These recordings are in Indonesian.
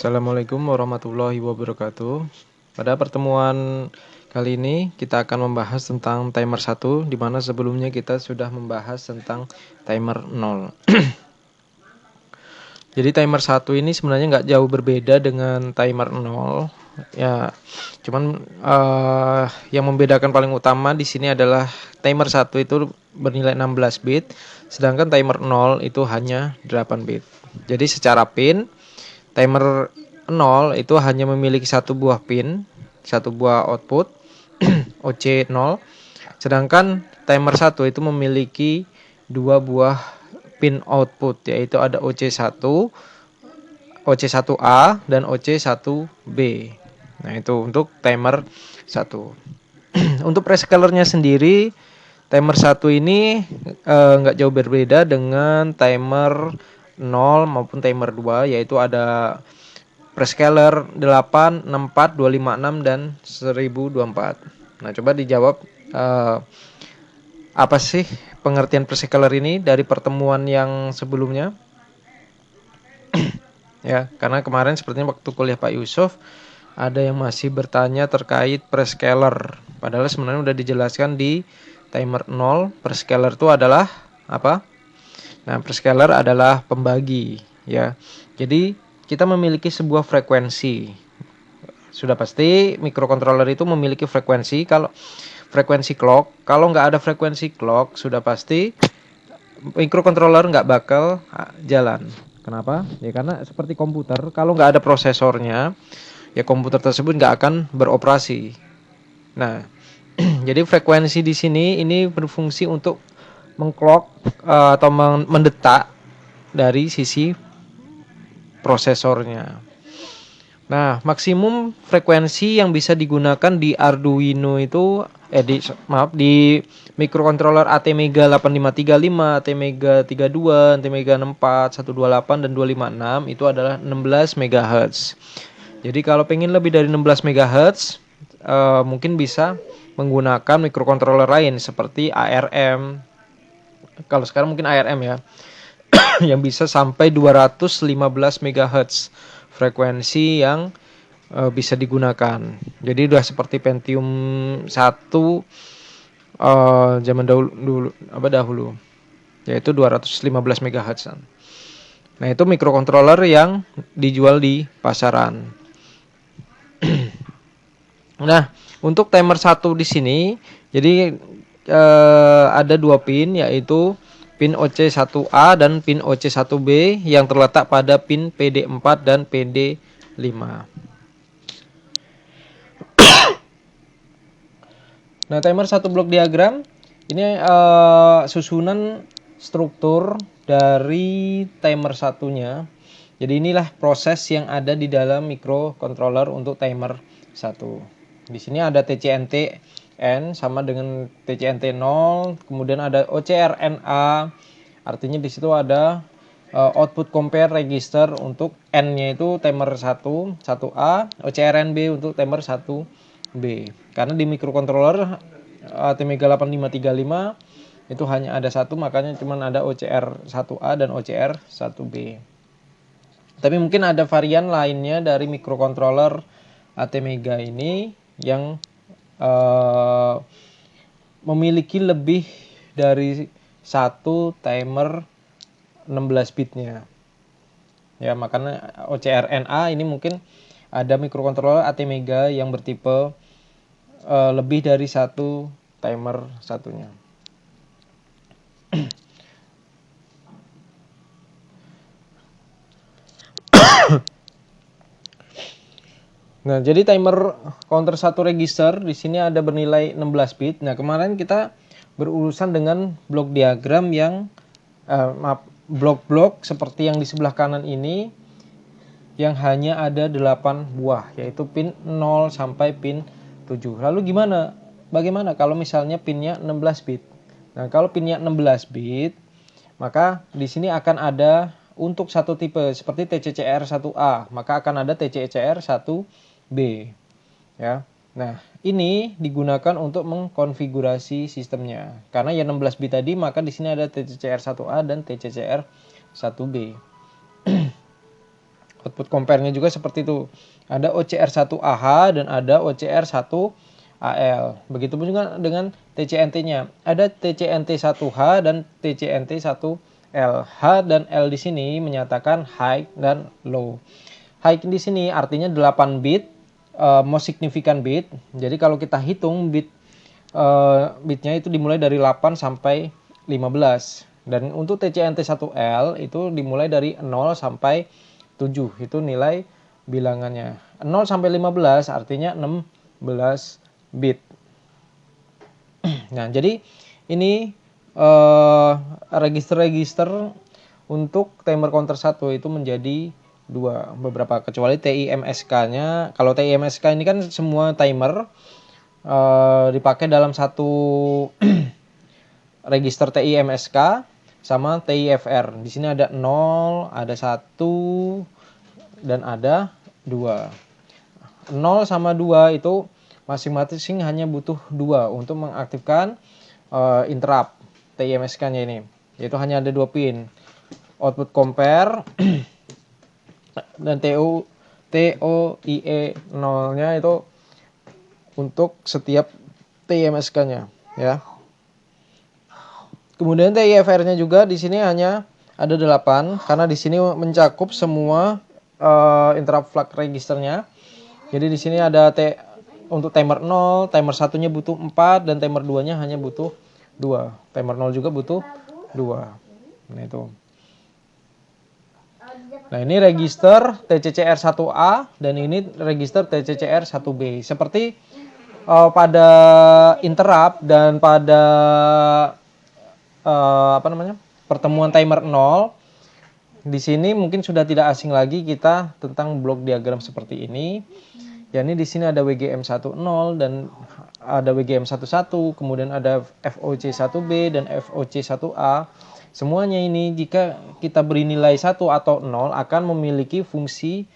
Assalamualaikum warahmatullahi wabarakatuh. Pada pertemuan kali ini kita akan membahas tentang timer 1, di mana sebelumnya kita sudah membahas tentang timer 0. Jadi timer 1 ini sebenarnya nggak jauh berbeda dengan timer 0. Ya, cuman yang membedakan paling utama di sini adalah timer 1 itu bernilai 16 bit, sedangkan timer 0 itu hanya 8 bit. Jadi secara pin, timer 0 itu hanya memiliki satu buah pin, satu buah output OC0, sedangkan timer 1 itu memiliki dua buah pin output, yaitu ada OC1, OC1A dan OC1B. Nah, itu untuk timer 1. Untuk prescalernya sendiri, timer 1 ini nggak jauh berbeda dengan timer 0 maupun timer 2, yaitu ada prescaler 8, 64, 256 dan 1024. Nah, coba dijawab apa sih pengertian prescaler ini dari pertemuan yang sebelumnya? Ya, karena kemarin sepertinya waktu kuliah Pak Yusuf ada yang masih bertanya terkait prescaler. Padahal sebenarnya udah dijelaskan di timer 0, prescaler itu adalah apa? Nah, prescaler adalah pembagi, ya. Jadi, kita memiliki sebuah frekuensi. Sudah pasti mikrokontroler itu memiliki frekuensi. Kalau frekuensi clock, kalau nggak ada frekuensi clock, sudah pasti mikrokontroler nggak bakal jalan. Kenapa? Ya karena seperti komputer, kalau nggak ada prosesornya, ya komputer tersebut nggak akan beroperasi. Nah, jadi frekuensi di sini ini berfungsi untuk mengclock atau mendetak dari sisi prosesornya. Nah, maksimum frekuensi yang bisa digunakan di Arduino itu di mikrokontroler ATmega 8535, ATmega 32, ATmega 64, 128 dan 256 itu adalah 16 MHz. Jadi kalau pengen lebih dari 16 MHz, mungkin bisa menggunakan mikrokontroler lain seperti ARM. Kalau sekarang mungkin ARM ya, yang bisa sampai 215 MHz frekuensi yang bisa digunakan. Jadi udah seperti Pentium 1 zaman dahulu, yaitu 215 MHz. Nah, itu mikrokontroler yang dijual di pasaran. Nah, untuk timer 1 di sini jadi ada dua pin, yaitu pin OC1A dan pin OC1B yang terletak pada pin PD4 dan PD5. Nah, timer 1 blok diagram ini susunan struktur dari timer satunya. Jadi inilah proses yang ada di dalam mikrocontroller untuk timer 1. Di sini ada TCNT N sama dengan TCNT 0, kemudian ada OCRNA. Artinya di situ ada output compare register untuk N-nya itu timer 1, 1A, OCRNB untuk timer 1B. Karena di mikrocontroller ATmega 8535 itu hanya ada satu, makanya cuma ada OCR 1A dan OCR 1B. Tapi mungkin ada varian lainnya dari mikrocontroller ATmega ini yang memiliki lebih dari satu timer 16 bitnya. Ya, makanya OCRNA ini mungkin ada mikrokontroler ATmega yang bertipe lebih dari satu timer satunya. Nah, jadi timer counter 1 register di sini ada bernilai 16 bit. Nah, kemarin kita berurusan dengan blok diagram yang blok-blok seperti yang di sebelah kanan ini yang hanya ada 8 buah, yaitu pin 0 sampai pin 7. Lalu bagaimana kalau misalnya pinnya 16 bit? Nah, kalau pinnya 16 bit, maka di sini akan ada untuk satu tipe seperti TCCR1A, maka akan ada TCCR1B. Ya. Nah, ini digunakan untuk mengkonfigurasi sistemnya. Karena ya 16 bit tadi, maka di sini ada TCCR1A dan TCCR1B. Output compare-nya juga seperti itu. Ada OCR1AH dan ada OCR1AL. Begitupun juga dengan TCNT-nya. Ada TCNT1H dan TCNT1L. H dan L di sini menyatakan high dan low. High di sini artinya 8 bit, most significant bit. Jadi kalau kita hitung bitnya itu dimulai dari 8 sampai 15. Dan untuk TCNT1L itu dimulai dari 0 sampai 7. Itu nilai bilangannya. 0 sampai 15 artinya 16 bit. Nah, jadi ini register-register untuk timer counter 1 itu menjadi 2 beberapa, kecuali TIMSK-nya. Kalau TIMSK ini kan semua timer dipakai dalam satu register TIMSK sama TIFR. Di sini ada 0, ada 1 dan ada 2. 0 sama 2 itu masing-masing hanya butuh 2 untuk mengaktifkan interrupt TIMSK-nya ini. Yaitu hanya ada 2 pin. Output compare dan TOIE 0-nya itu untuk setiap TIMSK-nya, ya. Kemudian TIFR-nya juga di sini hanya ada 8 karena di sini mencakup semua interrupt flag registernya. Jadi di sini ada untuk timer 0, timer 1-nya butuh 4 dan timer 2-nya hanya butuh 2. Timer 0 juga butuh 2. Nah, itu. Nah, ini register TCCR1A dan ini register TCCR1B. Seperti pada interrupt dan pada pertemuan timer 0, di sini mungkin sudah tidak asing lagi kita tentang blok diagram seperti ini. Ya, ini di sini ada WGM10 dan ada WGM11, kemudian ada FOC1B dan FOC1A. Semuanya ini jika kita beri nilai 1 atau 0 akan memiliki fungsi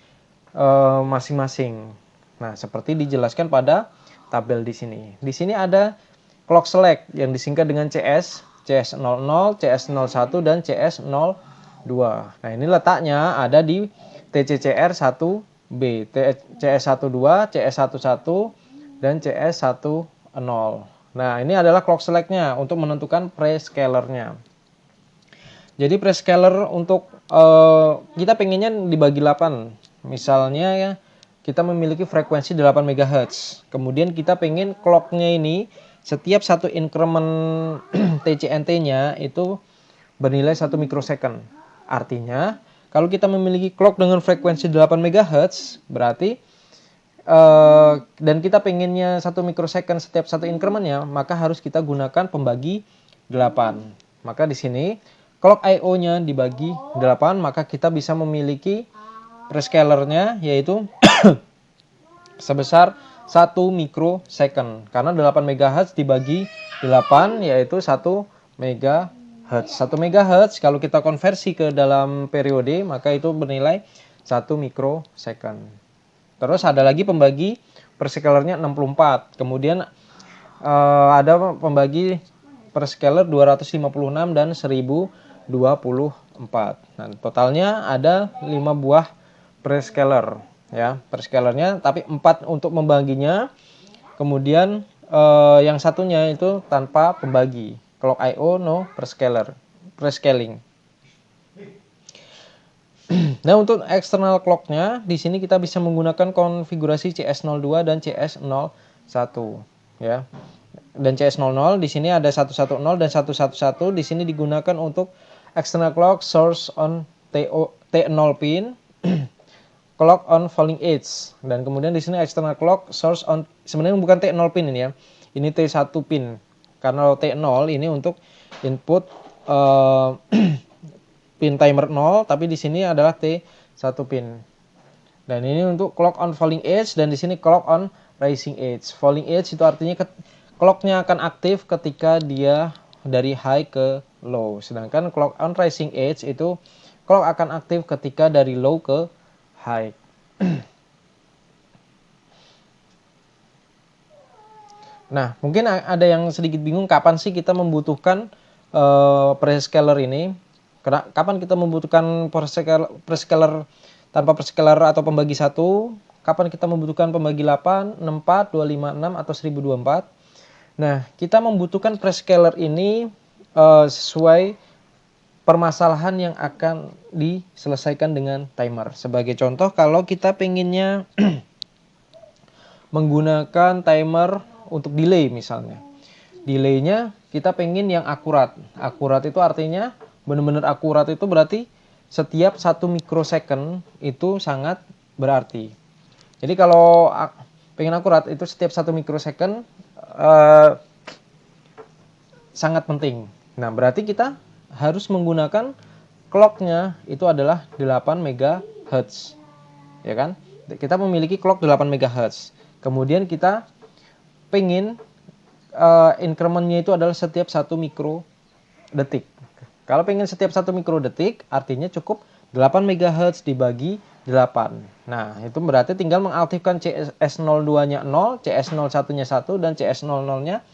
masing-masing. Nah, seperti dijelaskan pada tabel di sini. Di sini ada clock select yang disingkat dengan CS, CS00, CS01 dan CS02. Nah, ini letaknya ada di TCCR1B, CS12, CS11 dan CS10. Nah, ini adalah clock select-nya untuk menentukan prescaler-nya. Jadi prescaler untuk kita pengennya dibagi 8. Misalnya ya, kita memiliki frekuensi 8 MHz. Kemudian kita pengen clock-nya ini setiap satu increment TCNT-nya itu bernilai 1 mikrosecond. Artinya, kalau kita memiliki clock dengan frekuensi 8 MHz, berarti dan kita pengennya 1 mikrosecond setiap satu increment-nya, maka harus kita gunakan pembagi 8. Maka di sini clock I/O-nya dibagi 8, maka kita bisa memiliki prescaler-nya yaitu sebesar 1 mikrosecond. Karena 8 MHz dibagi 8 yaitu 1 MHz. 1 MHz kalau kita konversi ke dalam periode, maka itu bernilai 1 mikrosecond. Terus ada lagi pembagi prescaler-nya 64. Kemudian ada pembagi prescaler 256 dan 1024. Nah, totalnya ada 5 buah prescaler, ya, prescalernya, tapi 4 untuk membaginya. Kemudian yang satunya itu tanpa pembagi. Clock I/O no prescaling. Nah, untuk external clock-nya di sini kita bisa menggunakan konfigurasi CS02 dan CS01, ya. Dan CS00 di sini ada 110 dan 111. Di sini digunakan untuk external clock source on T0 pin, clock on falling edge. Dan kemudian di sini external clock source on, sebenarnya bukan T0 pin ini ya. Ini T1 pin. Karena T0 ini untuk input pin timer 0, tapi di sini adalah T1 pin. Dan ini untuk clock on falling edge dan di sini clock on rising edge. Falling edge itu artinya clocknya akan aktif ketika dia dari high ke low. Sedangkan clock on rising edge itu clock akan aktif ketika dari low ke high. Nah, mungkin ada yang sedikit bingung kapan sih kita membutuhkan prescaler ini. Kapan kita membutuhkan prescaler tanpa perscaler atau pembagi 1. Kapan kita membutuhkan pembagi 8, 64, 256 atau 1024. Nah, kita membutuhkan prescaler ini sesuai permasalahan yang akan diselesaikan dengan timer. Sebagai contoh, kalau kita pengennya menggunakan timer untuk delay misalnya. Delaynya kita pengen yang akurat. Akurat itu artinya benar-benar akurat, itu berarti setiap 1 mikrosecond itu sangat berarti. Jadi kalau pengen akurat itu setiap 1 mikrosecond sangat penting. Nah, berarti kita harus menggunakan clocknya itu adalah 8 MHz. Ya kan? Kita memiliki clock 8 MHz. Kemudian kita pengen incrementnya itu adalah setiap 1 mikrodetik. Kalau pengen setiap 1 mikrodetik, artinya cukup 8 MHz dibagi 8. Nah, itu berarti tinggal mengaktifkan CS02-nya 0, CS01-nya 1, dan CS00-nya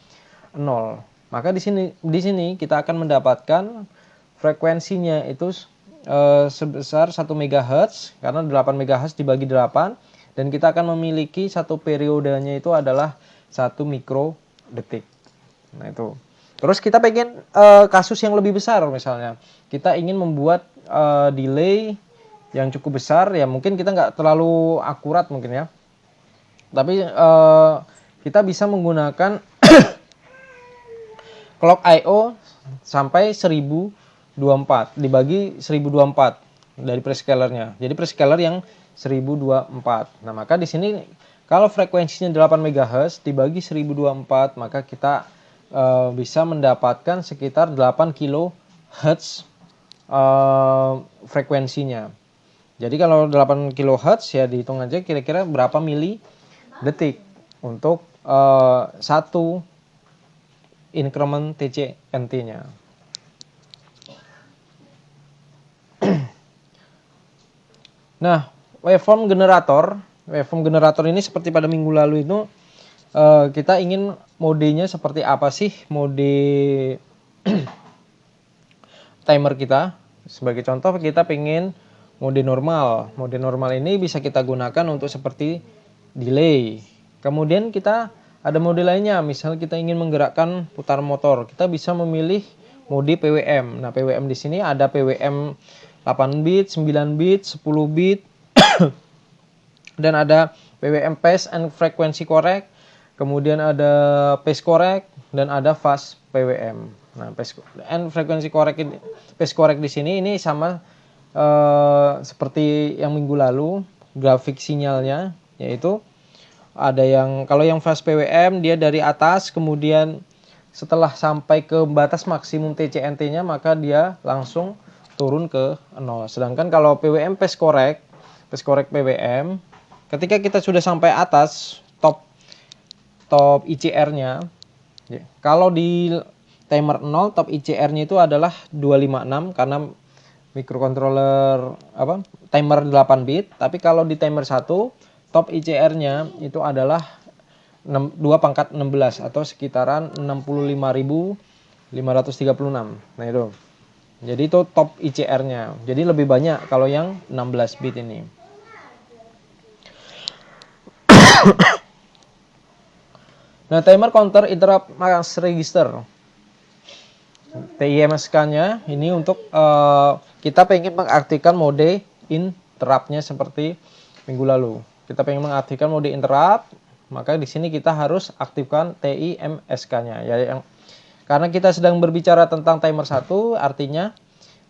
0. Maka di sini kita akan mendapatkan frekuensinya itu sebesar 1 MHz, karena 8 MHz dibagi 8, dan kita akan memiliki satu periodenya itu adalah 1 mikrodetik. Nah, itu. Terus kita pengen kasus yang lebih besar, misalnya kita ingin membuat delay yang cukup besar, ya mungkin kita nggak terlalu akurat mungkin ya, tapi kita bisa menggunakan clock I/O sampai 1024 dibagi 1024 dari prescalernya. Jadi prescaler yang 1024. Nah, maka di sini kalau frekuensinya 8 MHz dibagi 1024, maka kita bisa mendapatkan sekitar 8 kHz frekuensinya. Jadi kalau 8 kHz ya dihitung aja kira-kira berapa mili detik untuk satu increment TCNT-nya. Nah, waveform generator ini seperti pada minggu lalu itu kita ingin modenya seperti apa sih mode timer kita. Sebagai contoh kita pengen mode normal. Mode normal ini bisa kita gunakan untuk seperti delay. Kemudian kita ada mode lainnya, misal kita ingin menggerakkan putar motor, kita bisa memilih mode PWM. Nah, PWM di sini ada PWM 8 bit, 9 bit, 10 bit, dan ada PWM Phase and Frequency Correct, kemudian ada Phase Correct, dan ada Fast PWM. Nah, Phase and Frequency Correct, Phase Correct di sini ini sama seperti yang minggu lalu, grafik sinyalnya, yaitu ada yang, kalau yang fast PWM dia dari atas, kemudian setelah sampai ke batas maksimum TCNT-nya maka dia langsung turun ke 0. Sedangkan kalau PWM Phase Correct PWM, ketika kita sudah sampai atas top ICR-nya, kalau di timer 0 top ICR-nya itu adalah 256 karena microcontroller timer 8 bit, tapi kalau di timer 1 top ICR-nya itu adalah 2 pangkat 16 atau sekitaran 65.536. Nah, itu. Jadi itu top ICR-nya. Jadi lebih banyak kalau yang 16 bit ini. Nah, timer counter interrupt mask register. TIMSK-nya ini untuk kita pengen mengaktifkan mode interrupt-nya seperti minggu lalu. Kita pengen mengaktifkan mode interrupt, maka di sini kita harus aktifkan TIMSK-nya. Ya, karena kita sedang berbicara tentang timer 1, artinya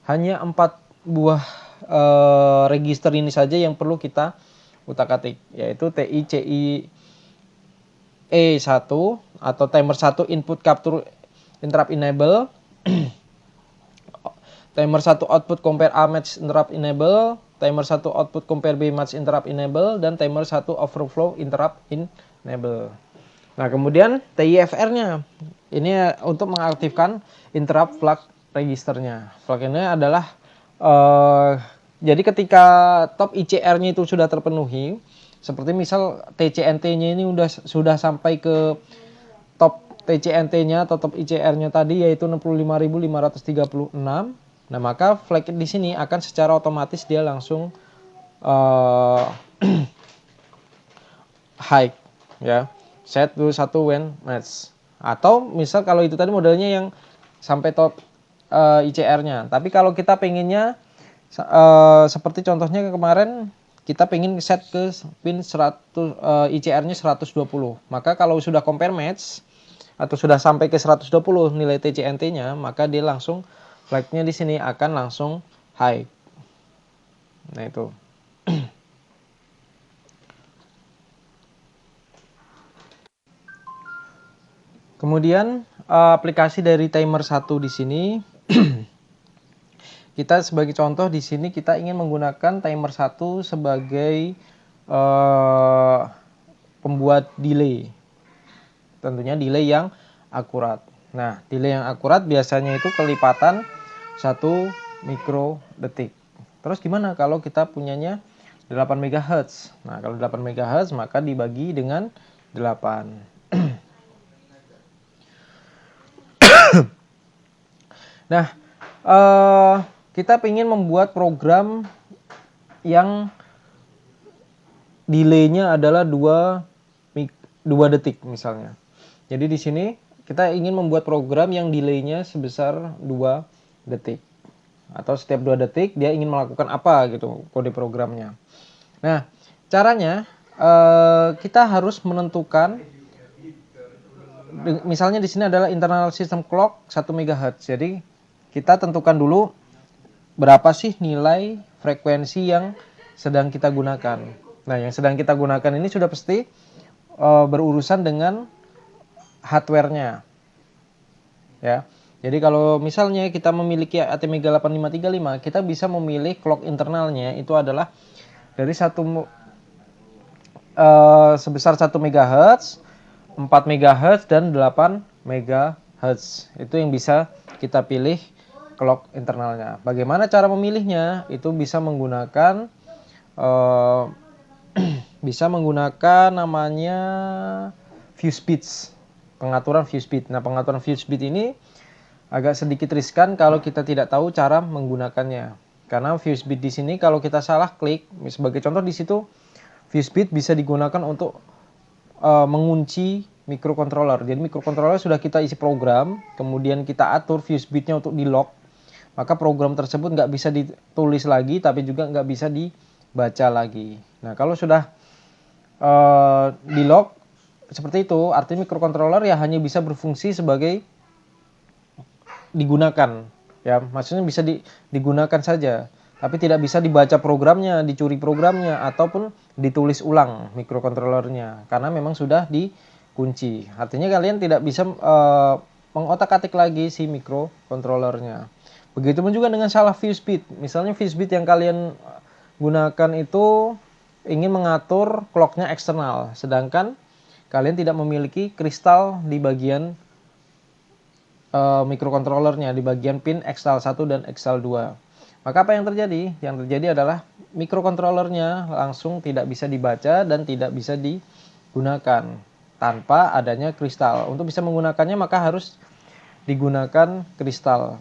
hanya 4 buah register ini saja yang perlu kita utak-atik, yaitu TICIE1 atau timer 1 input capture interrupt enable, timer 1 output compare A match interrupt enable, timer 1 output compare B match interrupt enable, dan timer 1 overflow interrupt enable. Nah, kemudian TIFR-nya ini untuk mengaktifkan interrupt flag registernya. Flag ini adalah jadi ketika top ICR-nya itu sudah terpenuhi, seperti misal TCNT-nya ini sudah sampai ke top TCNT-nya atau top ICR-nya tadi yaitu 65.536. Nah, maka flag di sini akan secara otomatis dia langsung uh, high ya, set dulu satu when match, atau misal kalau itu tadi modelnya yang sampai top ICR-nya. Tapi kalau kita pengennya seperti contohnya kemarin kita pengen set ke pin 100 ICR-nya 120. Maka kalau sudah compare match atau sudah sampai ke 120 nilai TCNT-nya, maka dia langsung flag-nya di sini akan langsung high. Nah itu. Kemudian aplikasi dari timer 1 di sini kita sebagai contoh di sini kita ingin menggunakan timer 1 sebagai pembuat delay. Tentunya delay yang akurat. Nah, delay yang akurat biasanya itu kelipatan 1 mikrodetik. Terus gimana kalau kita punyanya 8 MHz? Nah, kalau 8 MHz maka dibagi dengan 8. Nah, kita ingin membuat program yang delay-nya adalah 2 detik misalnya. Jadi di sini kita ingin membuat program yang delay-nya sebesar 2 detik. Atau setiap 2 detik dia ingin melakukan apa gitu kode programnya. Nah, caranya kita harus menentukan, misalnya di sini adalah internal system clock 1 MHz. Jadi kita tentukan dulu berapa sih nilai frekuensi yang sedang kita gunakan. Nah, yang sedang kita gunakan ini sudah pasti berurusan dengan hardware-nya. Ya. Jadi kalau misalnya kita memiliki ATmega 8535, kita bisa memilih clock internalnya itu adalah dari sebesar 1 MHz, 4 MHz dan 8 MHz. Itu yang bisa kita pilih clock internalnya. Bagaimana cara memilihnya? Itu bisa menggunakan namanya fuse bits, pengaturan fuse bit. Nah, pengaturan fuse bit ini agak sedikit riskan kalau kita tidak tahu cara menggunakannya. Karena fuse bit di sini kalau kita salah klik, sebagai contoh di situ fuse bit bisa digunakan untuk mengunci microcontroller. Jadi microcontroller sudah kita isi program, kemudian kita atur fuse bitnya untuk di lock, maka program tersebut nggak bisa ditulis lagi, tapi juga nggak bisa dibaca lagi. Nah, kalau sudah di lock seperti itu, artinya microcontroller ya hanya bisa berfungsi sebagai digunakan, ya maksudnya bisa digunakan saja, tapi tidak bisa dibaca programnya, dicuri programnya, ataupun ditulis ulang microcontrollernya, karena memang sudah dikunci. Artinya kalian tidak bisa mengotak-atik lagi si microcontrollernya. Begitupun juga dengan salah fuse bit. Misalnya fuse bit yang kalian gunakan itu ingin mengatur clocknya eksternal, sedangkan kalian tidak memiliki kristal di bagian microcontrollernya, di bagian pin XL1 dan XL2. Maka apa yang terjadi? Yang terjadi adalah microcontrollernya langsung tidak bisa dibaca dan tidak bisa digunakan tanpa adanya kristal. Untuk bisa menggunakannya maka harus digunakan kristal.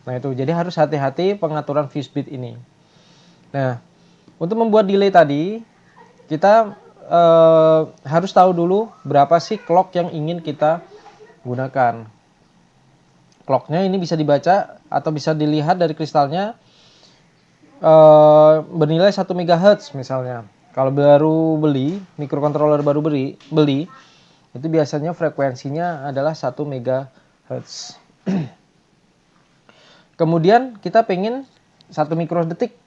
Nah itu, jadi harus hati-hati pengaturan fuse bit ini. Nah, untuk membuat delay tadi, kita harus tahu dulu berapa sih clock yang ingin kita gunakan. Clocknya ini bisa dibaca atau bisa dilihat dari kristalnya bernilai 1 MHz misalnya. Kalau baru beli, microcontroller baru beli, itu biasanya frekuensinya adalah 1 MHz. Kemudian kita pengen 1 mikrodetik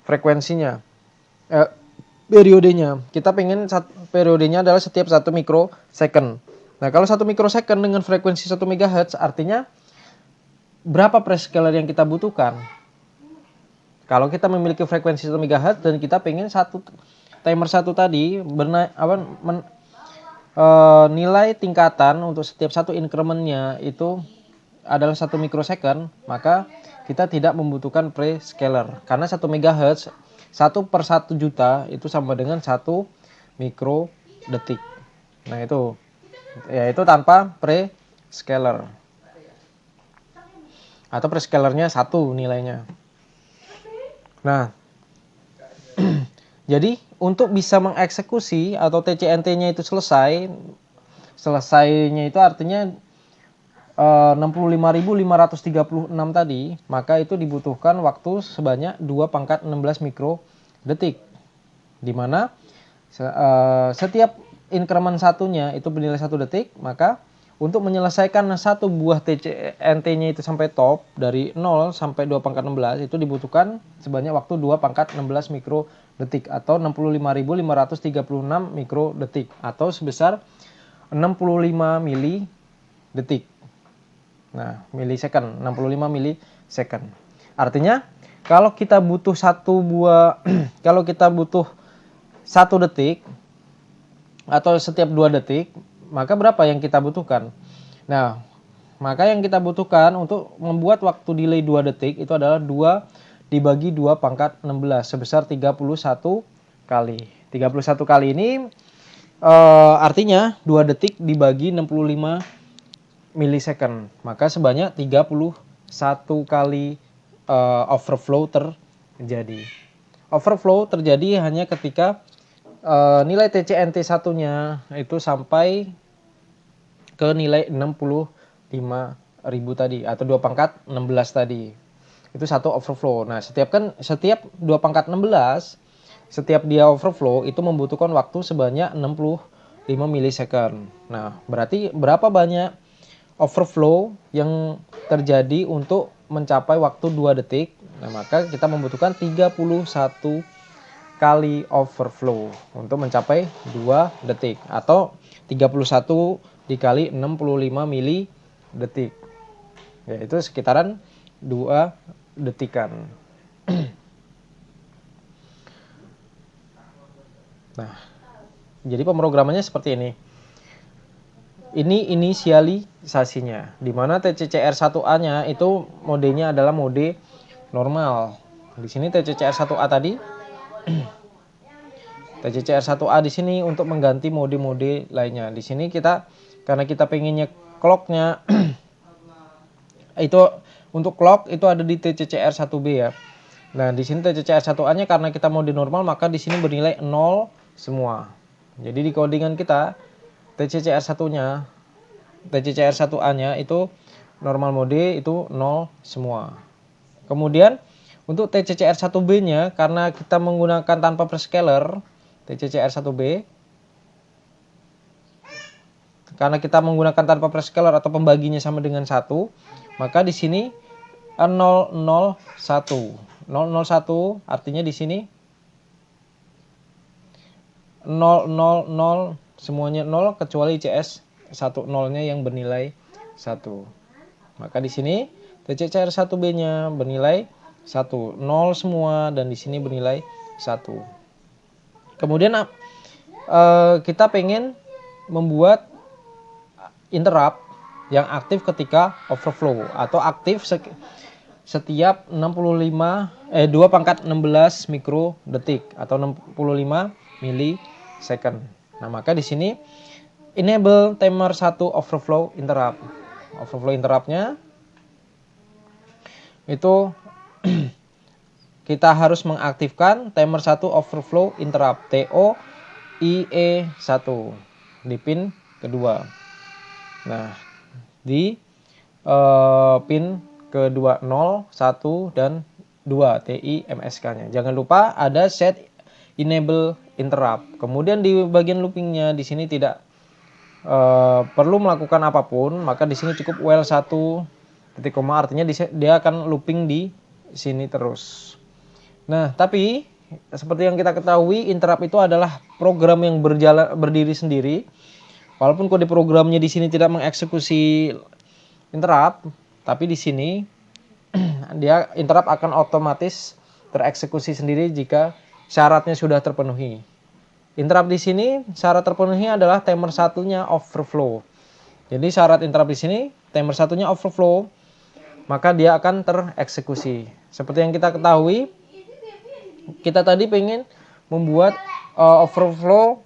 frekuensinya, periodenya. Kita pengen periodenya adalah setiap 1 mikrosecond. Nah, kalau 1 mikrosecond dengan frekuensi 1 MHz artinya berapa prescaler yang kita butuhkan? Kalau kita memiliki frekuensi 1 MHz dan kita pengen timer 1 tadi nilai tingkatan untuk setiap satu incrementnya itu adalah 1 mikrosecond, maka kita tidak membutuhkan prescaler. Karena 1 MHz 1/1 juta itu sama dengan 1 mikrodetik. Nah itu, yaitu tanpa prescaler. Atau prescalernya 1 nilainya. Nah, Jadi untuk bisa mengeksekusi atau TCNT-nya itu selesainya itu artinya 65.536 tadi, maka itu dibutuhkan waktu sebanyak 2 × 16 mikrodetik. Di mana setiap increment satunya itu bernilai 1 detik, maka untuk menyelesaikan satu buah TCNT-nya itu sampai top dari 0 sampai 2 × 16 itu dibutuhkan sebanyak waktu 2 × 16 mikrodetik atau 65.536 mikrodetik atau sebesar 65 milidetik. Nah, milisecond, 65 milisecond. Artinya kalau kita butuh kalau kita butuh 1 detik atau setiap 2 detik, maka berapa yang kita butuhkan? Nah, maka yang kita butuhkan untuk membuat waktu delay 2 detik itu adalah 2 dibagi 2 × 16 sebesar 31 kali. 31 kali ini artinya 2 detik dibagi 65 milisecond. Maka sebanyak 31 kali overflow terjadi. Overflow terjadi hanya ketika nilai TCNT satunya itu sampai ke nilai 65.000 tadi atau 2 × 16 tadi. Itu satu overflow. Nah, setiap 2 × 16 setiap dia overflow itu membutuhkan waktu sebanyak 65 milisecond. Nah, berarti berapa banyak overflow yang terjadi untuk mencapai waktu 2 detik? Nah, maka kita membutuhkan 31 kali overflow untuk mencapai 2 detik atau 31 dikali 65 mili detik, yaitu sekitaran 2 detikan. Nah, jadi pemrogramannya seperti ini. Ini inisialisasinya, di mana TCCR1A-nya itu modenya adalah mode normal. Di sini TCCR1A tadi TCCR1A di sini untuk mengganti mode-mode lainnya. Di sini karena kita pengennya clocknya itu untuk clock itu ada di TCCR1B ya. Nah, di sini TCCR1A-nya karena kita mode normal maka di sini bernilai 0 semua. Jadi di codingan kita TCCR1-nya TCCR1A-nya itu normal mode itu 0 semua. Kemudian untuk TCCR1B-nya karena kita menggunakan tanpa prescaler TCCR1B, karena kita menggunakan tanpa prescaler atau pembaginya sama dengan 1, maka di sini 001. 001 artinya di sini 000 semuanya 0 kecuali CS10-nya yang bernilai 1. Maka di sini TCCR1B-nya bernilai 1, 0 semua dan di sini bernilai 1. Kemudian kita pengen membuat interrupt yang aktif ketika overflow atau aktif setiap 2 × 16 mikrodetik atau 65 milisecond. Nah, maka di sini enable timer 1 overflow interrupt. Overflow interrupt-nya itu kita harus mengaktifkan timer 1 overflow interrupt TOIE1 di pin kedua. Nah, di pin kedua 0, 1 dan 2 TIMSK-nya. Jangan lupa ada set enable interrupt. Kemudian di bagian loopingnya di sini tidak perlu melakukan apapun, maka di sini cukup while 1 titik koma artinya dia akan looping di sini terus. Nah, tapi seperti yang kita ketahui interrupt itu adalah program yang berdiri sendiri. Walaupun kode programnya di sini tidak mengeksekusi interrupt, tapi di sini dia interrupt akan otomatis tereksekusi sendiri jika syaratnya sudah terpenuhi. Interrupt di sini syarat terpenuhi adalah timer satunya overflow. Jadi syarat interrupt di sini timer satunya overflow, maka dia akan tereksekusi. Seperti yang kita ketahui, kita tadi pengen membuat overflow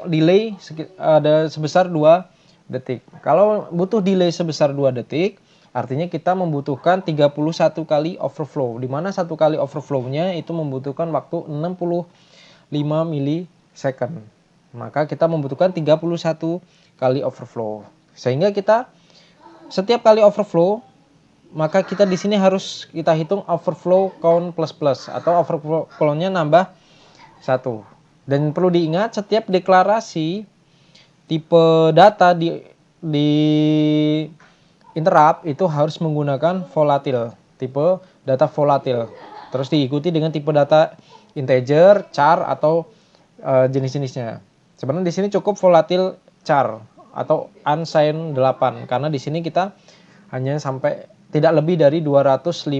delay ada sebesar 2 detik. Kalau butuh delay sebesar 2 detik, artinya kita membutuhkan 31 kali overflow, di mana 1 kali overflow-nya itu membutuhkan waktu 65 5 milisecond. Maka kita membutuhkan 31 kali overflow. Sehingga kita setiap kali overflow, maka kita di sini harus kita hitung overflow count plus atau overflow count-nya nambah 1. Dan perlu diingat setiap deklarasi tipe data di interrupt itu harus menggunakan volatil, tipe data volatil. Terus diikuti dengan tipe data integer, char atau jenis-jenisnya. Sebenarnya di sini cukup volatil char atau unsigned 8 karena di sini kita hanya sampai tidak lebih dari 255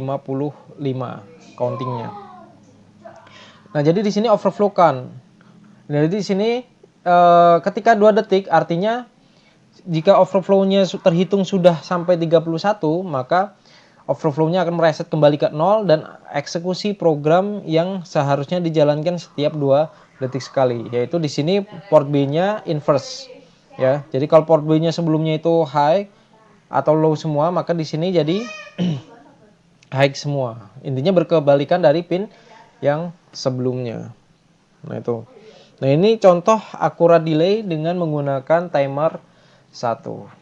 countingnya. Nah, jadi di sini overflow count. Jadi di sini ketika 2 detik artinya jika overflow-nya terhitung sudah sampai 31, maka overflow-nya akan mereset kembali ke 0 dan eksekusi program yang seharusnya dijalankan setiap 2 detik sekali. Yaitu di sini port B-nya inverse. Ya, jadi kalau port B-nya sebelumnya itu high atau low semua, maka di sini jadi high semua. Intinya berkebalikan dari pin yang sebelumnya. Nah, itu. Nah, ini contoh akurat delay dengan menggunakan timer 1.